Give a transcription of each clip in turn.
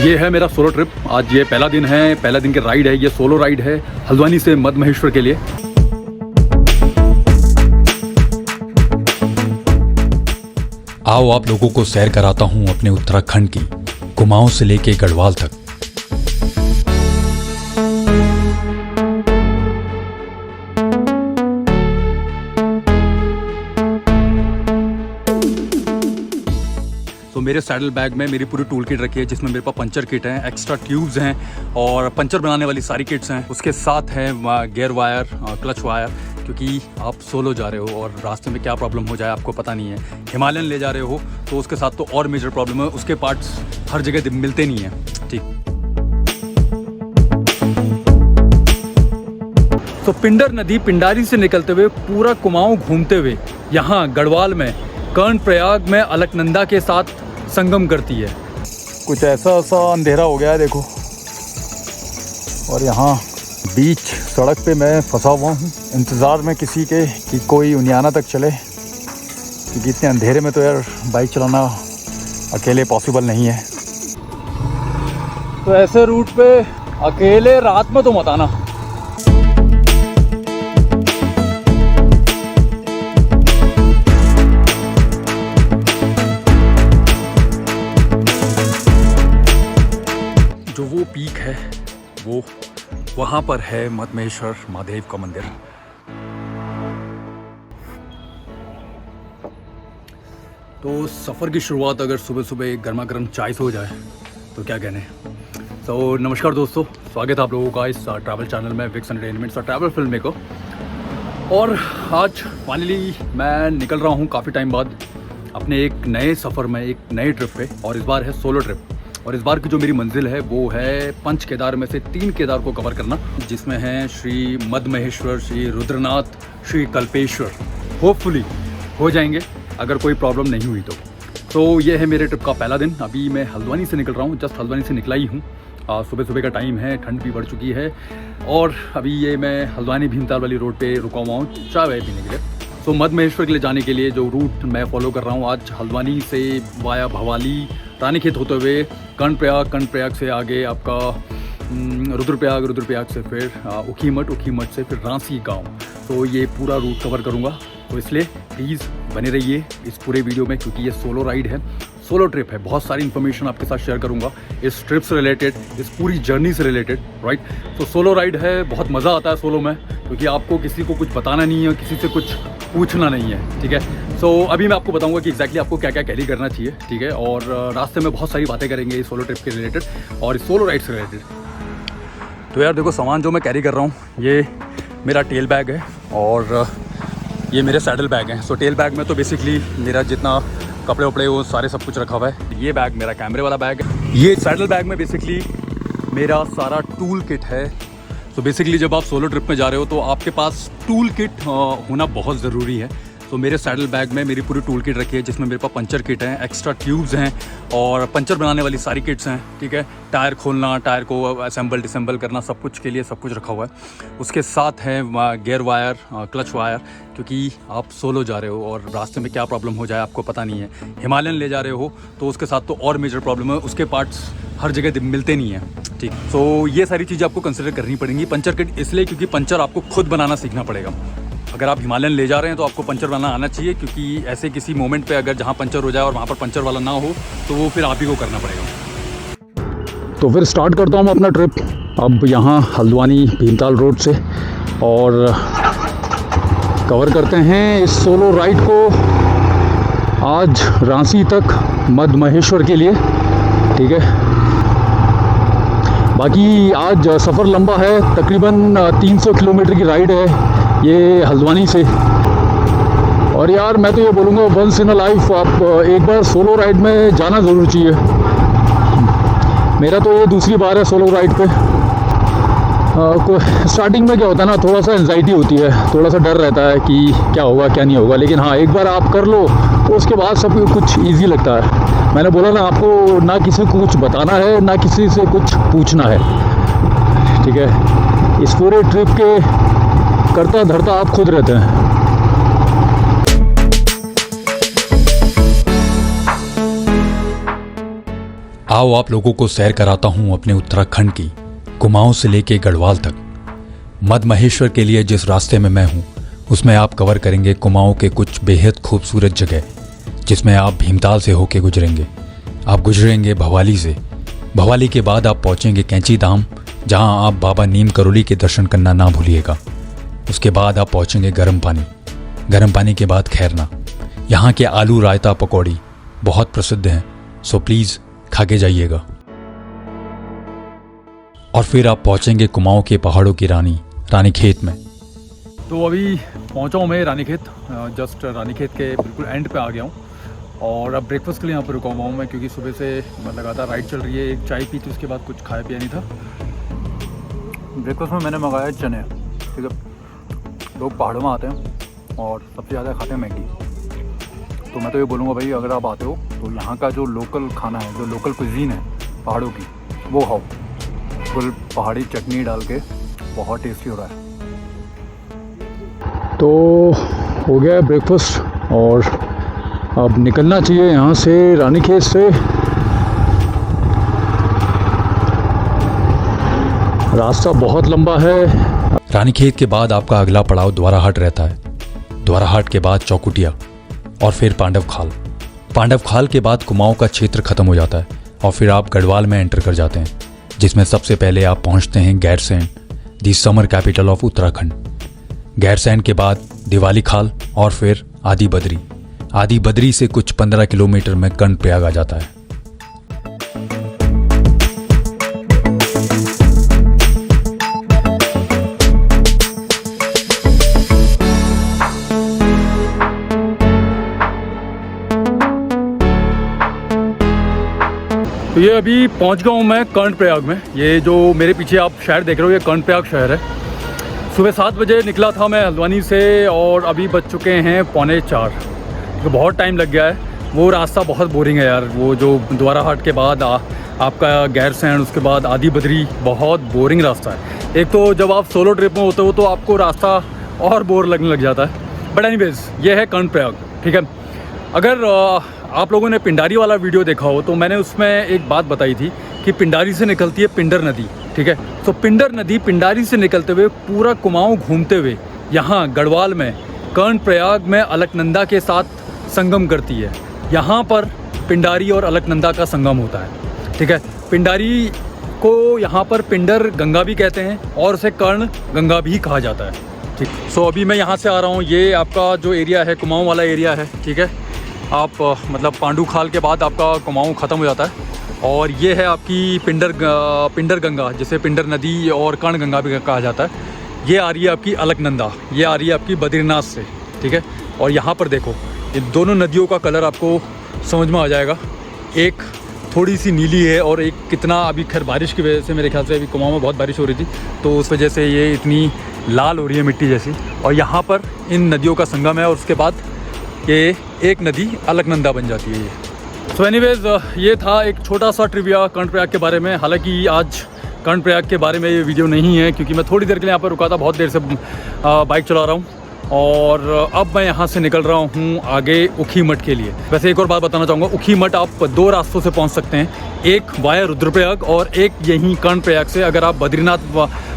ये है मेरा सोलो ट्रिप। आज ये पहला दिन है, पहला दिन की राइड है। ये सोलो राइड है हल्द्वानी से मद महेश्वर के लिए। आओ आप लोगों को सैर कराता हूँ अपने उत्तराखंड की कुमाऊं से लेके गढ़वाल तक। तो मेरे सैडल बैग में मेरी पूरी टूल किट रखी है, जिसमें मेरे पास पंचर किट है, एक्स्ट्रा ट्यूब्स हैं और पंचर बनाने वाली सारी किट्स हैं। उसके साथ है गियर वायर, क्लच वायर, क्योंकि आप सोलो जा रहे हो और रास्ते में क्या प्रॉब्लम हो जाए आपको पता नहीं है। हिमालयन ले जा रहे हो तो उसके साथ तो और मेजर प्रॉब्लम है, उसके पार्ट्स हर जगह मिलते नहीं हैं। ठीक, तो पिंडर नदी पिंडारी से निकलते हुए पूरा कुमाऊं घूमते हुए यहाँ गढ़वाल में कर्णप्रयाग में अलकनंदा के साथ संगम करती है। कुछ ऐसा अंधेरा हो गया है देखो, और यहाँ बीच सड़क पे मैं फंसा हुआ हूँ इंतज़ार में किसी के कि कोई उनियाना तक चले, क्योंकि इतने अंधेरे में तो यार बाइक चलाना अकेले पॉसिबल नहीं है। तो ऐसे रूट पे अकेले रात में तो मत आना। जो वो पीक है वो वहाँ पर है मद महेश्वर महादेव का मंदिर। तो सफ़र की शुरुआत अगर सुबह सुबह गर्मा गर्म चाय से हो जाए तो क्या कहने। तो नमस्कार दोस्तों, स्वागत है आप लोगों का इस ट्रैवल चैनल में, विक्स एंटरटेनमेंट्स और ट्रैवल फिल्म मेकर। और आज फाइनली मैं निकल रहा हूँ काफ़ी टाइम बाद अपने एक नए सफ़र में, एक नए ट्रिप पे, और इस बार है सोलो ट्रिप। और इस बार की जो मेरी मंजिल है वो है 5 केदार में से 3 केदार को कवर करना, जिसमें हैं श्री मद महेश्वर, श्री रुद्रनाथ, श्री कल्पेश्वर। होपफुली हो जाएंगे अगर कोई प्रॉब्लम नहीं हुई तो ये है मेरे ट्रिप का पहला दिन। अभी मैं हल्द्वानी से निकल रहा हूँ, जस्ट हल्द्वानी से निकला ही हूँ। सुबह सुबह का टाइम है, ठंड भी बढ़ चुकी है, और अभी ये मैं हल्द्वानी भीमताल वाली रोड पे रुका हुआ हूँ चाय वाय पीने के लिए। तो मद महेश्वर के लिए जाने के लिए जो रूट मैं फॉलो कर रहा हूँ आज, हल्द्वानी से वाया भवाली रानीखेत होते हुए कर्णप्रयाग से आगे आपका रुद्रप्रयाग से फिर ऊखीमठ से फिर रांसी गांव। तो ये पूरा रूट कवर करूँगा, तो इसलिए प्लीज़ बने रहिए इस पूरे वीडियो में, क्योंकि ये सोलो राइड है, सोलो ट्रिप है। बहुत सारी इन्फॉर्मेशन आपके साथ शेयर करूँगा इस ट्रिप से रिलेटेड, इस पूरी जर्नी से रिलेटेड, राइट। तो सोलो राइड है, बहुत मज़ा आता है सोलो में, क्योंकि आपको किसी को कुछ बताना नहीं है, किसी से कुछ पूछना नहीं है, ठीक है। सो अभी मैं आपको बताऊंगा कि एग्जैक्टली आपको क्या क्या कैरी करना चाहिए, ठीक है। और रास्ते में बहुत सारी बातें करेंगे इस सोलो ट्रिप के रिलेटेड और इस सोलो राइड से रिलेटेड। तो यार देखो, सामान जो मैं कैरी कर रहा हूँ, ये मेरा टेल बैग है और ये मेरे सैडल बैग हैं। सो टेल बैग में तो बेसिकली मेरा जितना कपड़े वपड़े वो सारे सब कुछ रखा हुआ है। ये बैग मेरा कैमरे वाला बैग है। ये सैडल बैग में बेसिकली मेरा सारा टूल किट है। तो बेसिकली जब आप सोलो ट्रिप में जा रहे हो तो आपके पास टूल किट होना बहुत ज़रूरी है। तो मेरे सैडल बैग में मेरी पूरी टूल किट रखी है, जिसमें मेरे पास पंचर किट है, एक्स्ट्रा ट्यूब्स हैं और पंचर बनाने वाली सारी किट्स हैं, ठीक है। टायर खोलना, टायर को असेंबल डिसेंबल करना, सब कुछ के लिए सब कुछ रखा हुआ है। उसके साथ है गियर वायर, क्लच वायर, क्योंकि आप सोलो जा रहे हो और रास्ते में क्या प्रॉब्लम हो जाए आपको पता नहीं है। हिमालयन ले जा रहे हो तो उसके साथ तो और मेजर प्रॉब्लम है, उसके पार्ट्स हर जगह मिलते नहीं हैं, ठीक। तो ये सारी चीज़ें आपको कंसिडर करनी पड़ेंगी। पंचर किट इसलिए क्योंकि पंचर आपको खुद बनाना सीखना पड़ेगा। अगर आप हिमालयन ले जा रहे हैं तो आपको पंचर बनाना आना चाहिए, क्योंकि ऐसे किसी मोमेंट पे अगर जहाँ पंचर हो जाए और वहाँ पर पंचर वाला ना हो तो वो फिर आप ही को करना पड़ेगा। तो फिर स्टार्ट करता हूँ मैं अपना ट्रिप अब यहाँ हल्द्वानी भीमताल रोड से, और कवर करते हैं इस सोलो राइड को आज रांसी तक मद महेश्वर के लिए, ठीक है। बाकी आज सफ़र लंबा है, तकरीबन 300 किलोमीटर की राइड है ये हल्द्वानी से। और यार मैं तो ये बोलूँगा, वंस इन अ लाइफ आप एक बार सोलो राइड में जाना ज़रूर चाहिए। मेरा तो ये दूसरी बार है सोलो राइड पे। स्टार्टिंग में क्या होता है ना, थोड़ा सा एंजाइटी होती है, थोड़ा सा डर रहता है कि क्या होगा क्या नहीं होगा, लेकिन हाँ एक बार आप कर लो तो उसके बाद सब कुछ ईजी लगता है। मैंने बोला ना आपको, ना किसी को कुछ बताना है, ना किसी से कुछ पूछना है, ठीक है। इस पूरे ट्रिप के करता धरता आप खुद रहते हैं। आओ आप लोगों को सैर कराता हूं अपने उत्तराखंड की कुमाऊं से लेके गढ़वाल तक। मद महेश्वर के लिए जिस रास्ते में मैं हूं उसमें आप कवर करेंगे कुमाऊं के कुछ बेहद खूबसूरत जगह, जिसमें आप भीमताल से होके गुजरेंगे। आप गुजरेंगे भवाली से। भवाली के बाद आप पहुंचेंगे कैंची धाम, जहां आप बाबा नीम करोली के दर्शन करना ना भूलिएगा। उसके बाद आप पहुंचेंगे गर्म पानी। गर्म पानी के बाद खैरना। यहाँ के आलू रायता पकौड़ी बहुत प्रसिद्ध हैं, सो प्लीज़ खा के जाइएगा। और फिर आप पहुंचेंगे कुमाऊं के पहाड़ों की रानीखेत में। तो अभी पहुंचा हूँ मैं रानीखेत, जस्ट रानीखेत के बिल्कुल एंड पे आ गया हूँ। और अब ब्रेकफास्ट के लिए यहाँ पर रुका हुआ हूँ मैं, क्योंकि सुबह से लगातार राइड चल रही है। एक चाय पी थी, उसके बाद कुछ खाया पिया नहीं था। ब्रेकफास्ट में मैंने मंगाया चने, ठीक है। लोग पहाड़ों में आते हैं और सबसे ज़्यादा खाते हैं मैगी। तो मैं तो ये बोलूँगा भाई, अगर आप आते हो तो यहाँ का जो लोकल खाना है, जो लोकल कुजीन है पहाड़ों की, वो खाओ। फुल पहाड़ी चटनी डाल के बहुत टेस्टी हो रहा है। तो हो गया ब्रेकफास्ट और अब निकलना चाहिए यहाँ से, रानीखेत से। रास्ता बहुत लंबा है। रानीखेत के बाद आपका अगला पड़ाव द्वाराहाट रहता है। द्वाराहाट के बाद चौकुटिया और फिर पांडव खाल। पांडव खाल के बाद कुमाऊं का क्षेत्र खत्म हो जाता है और फिर आप गढ़वाल में एंटर कर जाते हैं, जिसमें सबसे पहले आप पहुंचते हैं Gairsain, the summer capital of Uttarakhand. Gairsain के बाद दिवाली खाल और फिर आदि बद्री। आदि बद्री से कुछ 15 किलोमीटर में कर्णप्रयाग आ जाता है। तो ये अभी पहुंच गया हूँ मैं कर्णप्रयाग में। ये जो मेरे पीछे आप शहर देख रहे हो, ये कर्णप्रयाग शहर है। सुबह 7 बजे निकला था मैं हल्द्वानी से और अभी बज चुके हैं 3:45, तो बहुत टाइम लग गया है। वो रास्ता बहुत बोरिंग है यार। वो जो द्वाराहाट के बाद आपका गैरसैंण, उसके बाद आदि बद्री, बहुत बोरिंग रास्ता है। एक तो जब आप सोलो ट्रिप में होते हो तो आपको रास्ता और बोर लगने लग जाता है। बट एनीवेज, ये है कर्णप्रयाग, ठीक है। अगर आप लोगों ने पिंडारी वाला वीडियो देखा हो तो मैंने उसमें एक बात बताई थी कि पिंडारी से निकलती है पिंडर नदी, ठीक है। तो पिंडर नदी पिंडारी से निकलते हुए पूरा कुमाऊं घूमते हुए यहाँ गढ़वाल में कर्णप्रयाग में अलकनंदा के साथ संगम करती है। यहाँ पर पिंडारी और अलकनंदा का संगम होता है, ठीक है। पिंडारी को यहाँ पर पिंडर गंगा भी कहते हैं और उसे कर्ण गंगा भी कहा जाता है, ठीक। सो अभी मैं यहाँ से आ रहा हूँ। ये आपका जो एरिया है कुमाऊं वाला एरिया है, ठीक है। आप मतलब पांडू खाल के बाद आपका कुमाऊं ख़त्म हो जाता है और ये है आपकी पिंडर गंगा, जिसे पिंडर नदी और कर्ण गंगा भी कहा जाता है। ये आ रही है आपकी अलकनंदा, ये आ रही है आपकी बद्रीनाथ से, ठीक है। और यहाँ पर देखो, ये दोनों नदियों का कलर आपको समझ में आ जाएगा। एक थोड़ी सी नीली है और एक कितना, अभी खैर बारिश की वजह से मेरे ख्याल से अभी कुमाऊं में बहुत बारिश हो रही थी तो उस वजह से ये इतनी लाल हो रही है मिट्टी जैसी। और यहाँ पर इन नदियों का संगम है और उसके बाद ये एक नदी अलकनंदा बन जाती है। ये सो एनीवेज, ये था एक छोटा सा ट्रिविया कर्णप्रयाग के बारे में। हालांकि आज कर्णप्रयाग के बारे में ये वीडियो नहीं है, क्योंकि मैं थोड़ी देर के लिए यहाँ पर रुका था, बहुत देर से बाइक चला रहा हूँ और अब मैं यहाँ से निकल रहा हूँ आगे ऊखीमठ के लिए। वैसे एक और बात बताना चाहूँगा, ऊखीमठ आप 2 रास्तों से पहुँच सकते हैं, एक वाया रुद्रप्रयाग और एक यहीं कर्णप्रयाग से। अगर आप बद्रीनाथ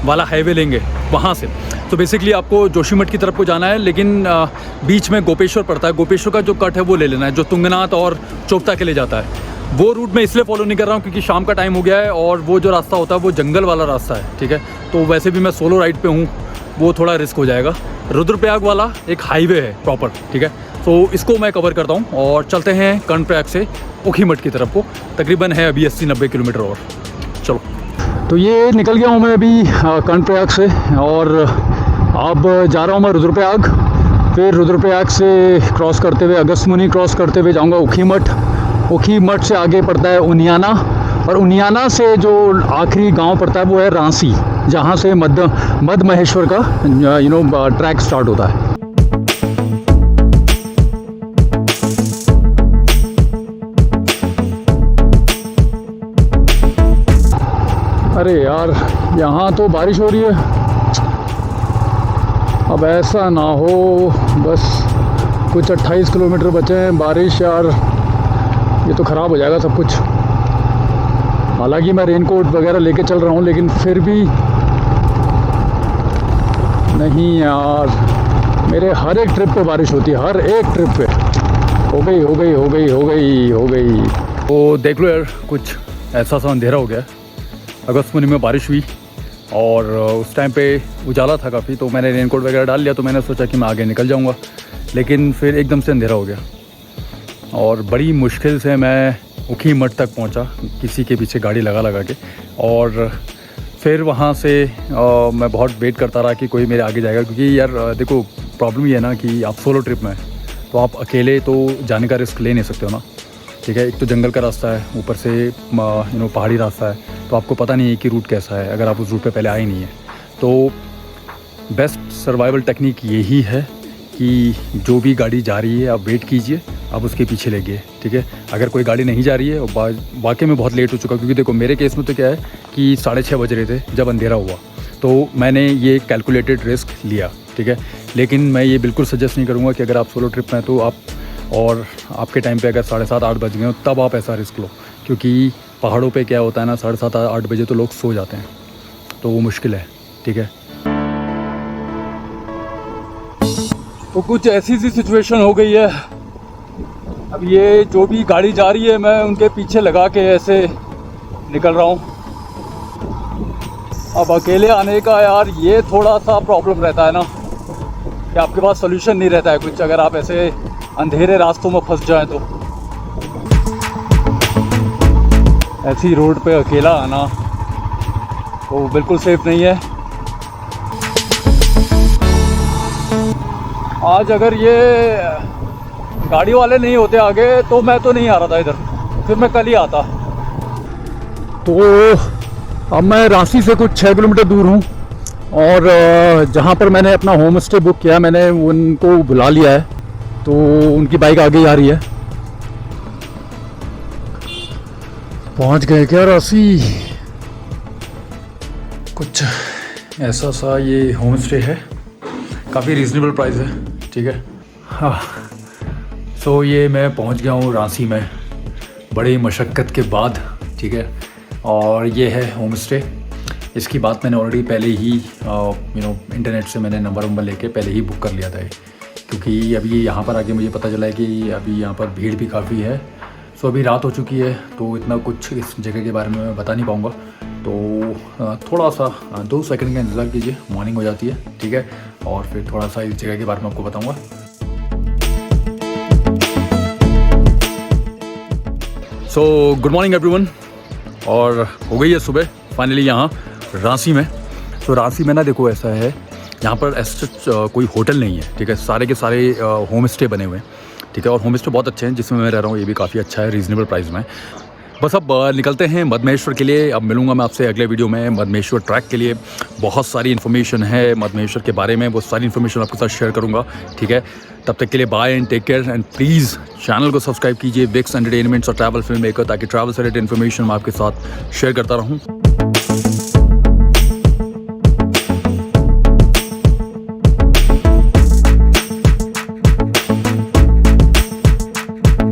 वाला हाईवे लेंगे वहाँ से तो बेसिकली आपको जोशीमठ की तरफ को जाना है, लेकिन बीच में गोपेश्वर पड़ता है। गोपेश्वर का जो कट है वो ले लेना है, जो तुंगनाथ और चोपता के लिए जाता है। वो रूट मैं इसलिए फॉलो नहीं कर रहा हूँ क्योंकि शाम का टाइम हो गया है और वो जो रास्ता होता है वो जंगल वाला रास्ता है, ठीक है। तो वैसे भी मैं सोलो राइड पे हूँ, वो थोड़ा रिस्क हो जाएगा। रुद्रप्रयाग वाला एक हाईवे है प्रॉपर, ठीक है। तो इसको मैं कवर करता हूँ और चलते हैं कर्णप्रयाग से ऊखीमठ की तरफ को। तकरीबन है अभी 80-90 किलोमीटर और। चलो, तो ये निकल गया हूँ मैं अभी कर्णप्रयाग से और अब जा रहा हूँ मैं रुद्रप्रयाग। फिर रुद्रप्रयाग से क्रॉस करते हुए अगस्त्यमुनि क्रॉस करते हुए जाऊँगा ऊखीमठ। ऊखीमठ से आगे पड़ता है उनियाना और उनियाना से जो आखिरी गांव पड़ता है वो है रांसी, जहां से मद महेश्वर का ट्रैक स्टार्ट होता है। अरे यार, यहाँ तो बारिश हो रही है। अब ऐसा ना हो, बस कुछ 28 किलोमीटर बचे हैं। बारिश यार, ये तो ख़राब हो जाएगा सब कुछ। हालांकि मैं रेनकोट वगैरह लेके चल रहा हूँ, लेकिन फिर भी नहीं यार, मेरे हर एक ट्रिप पे बारिश होती है, हर एक ट्रिप पे। हो गई। तो देख लो यार, कुछ ऐसा सा अंधेरा हो गया। अगस्त महीने में बारिश हुई और उस टाइम पे उजाला था काफ़ी, तो मैंने रेनकोट वगैरह डाल लिया, तो मैंने सोचा कि मैं आगे निकल जाऊंगा, लेकिन फिर एकदम से अंधेरा हो गया और बड़ी मुश्किल से मैं ऊखीमठ तक पहुंचा, किसी के पीछे गाड़ी लगा के। और फिर वहाँ से मैं बहुत वेट करता रहा कि कोई मेरे आगे जाएगा, क्योंकि यार देखो प्रॉब्लम ये है ना कि आप सोलो ट्रिप में, तो आप अकेले तो जाने का रिस्क ले नहीं सकते हो ना, ठीक है। एक तो जंगल का रास्ता है, ऊपर से पहाड़ी रास्ता है, तो आपको पता नहीं है कि रूट कैसा है, अगर आप उस रूट पे पहले आए नहीं है। तो बेस्ट सर्वाइवल टेक्निक यही है कि जो भी गाड़ी जा रही है आप वेट कीजिए, आप उसके पीछे लगिए, ठीक है। अगर कोई गाड़ी नहीं जा रही है और वाकई में बहुत लेट हो चुका, क्योंकि देखो मेरे केस में तो क्या है कि 6:30 बज रहे थे जब अंधेरा हुआ, तो मैंने ये कैलकुलेटेड रिस्क लिया, ठीक है। लेकिन मैं ये बिल्कुल सजेस्ट नहीं करूँगा कि अगर आप सोलो ट्रिप में, तो आप और आपके टाइम पे अगर 7:30-8 बज गए हो तब आप ऐसा रिस्क लो, क्योंकि पहाड़ों पे क्या होता है ना, 7:30-8 बजे तो लोग सो जाते हैं, तो वो मुश्किल है, ठीक है। तो कुछ ऐसी सी सिचुएशन हो गई है, अब ये जो भी गाड़ी जा रही है मैं उनके पीछे लगा के ऐसे निकल रहा हूँ। अब अकेले आने का यार ये थोड़ा सा प्रॉब्लम रहता है ना, कि आपके पास सोल्यूशन नहीं रहता है कुछ, अगर आप ऐसे अंधेरे रास्तों में फंस जाएं तो। ऐसी रोड पे अकेला आना तो बिल्कुल सेफ नहीं है। आज अगर ये गाड़ी वाले नहीं होते आगे तो मैं तो नहीं आ रहा था इधर, फिर मैं कल ही आता। तो अब मैं रांची से कुछ 6 किलोमीटर दूर हूँ और जहाँ पर मैंने अपना होम स्टे बुक किया, मैंने उनको बुला लिया है, तो उनकी बाइक आगे आ रही है। पहुँच गए क्या रांची? कुछ ऐसा सा ये होम स्टे है, काफ़ी रीज़नेबल प्राइस है, ठीक है। हाँ, सो ये मैं पहुंच गया हूँ रांची में बड़ी मशक्क़त के बाद, ठीक है। और ये है होम स्टे। इसकी बात मैंने ऑलरेडी पहले ही इंटरनेट से मैंने नंबर लेके पहले ही बुक कर लिया था, क्योंकि अभी यहाँ पर आके मुझे पता चला है कि अभी यहाँ पर भीड़ भी काफ़ी है। सो अभी रात हो चुकी है, तो इतना कुछ इस जगह के बारे में मैं बता नहीं पाऊँगा, तो थोड़ा सा 2 सेकंड का इंतज़ार कीजिए, मॉर्निंग हो जाती है, ठीक है। और फिर थोड़ा सा इस जगह के बारे में आपको बताऊँगा। सो गुड मॉर्निंग एवरीवन, और हो गई है सुबह फाइनली यहाँ रांची में। तो रांची में ना देखो ऐसा है, यहाँ पर ऐसा कोई होटल नहीं है, ठीक है। सारे के सारे होम स्टे बने हुए हैं, ठीक है। और होम स्टे बहुत अच्छे हैं, जिसमें मैं रह रहा हूँ, ये भी काफ़ी अच्छा है, रीज़नेबल प्राइस में। बस अब निकलते हैं मद्महेश्वर के लिए। अब मिलूंगा मैं आपसे अगले वीडियो में मद्महेश्वर ट्रैक के लिए। बहुत सारी इन्फॉर्मेशन है मद्महेश्वर के बारे में, वो सारी इन्फॉर्मेशन आपके साथ शेयर करूंगा, ठीक है। तब तक के लिए bye and take care, and please channel को सब्सक्राइब कीजिए, विक्स एंटरटेनमेंट्स और ट्रैवल फिल्म मेकर, ताकि ट्रैवल से रिलेटेड इन्फॉर्मेशन मैं आपके साथ शेयर करता रहूँ।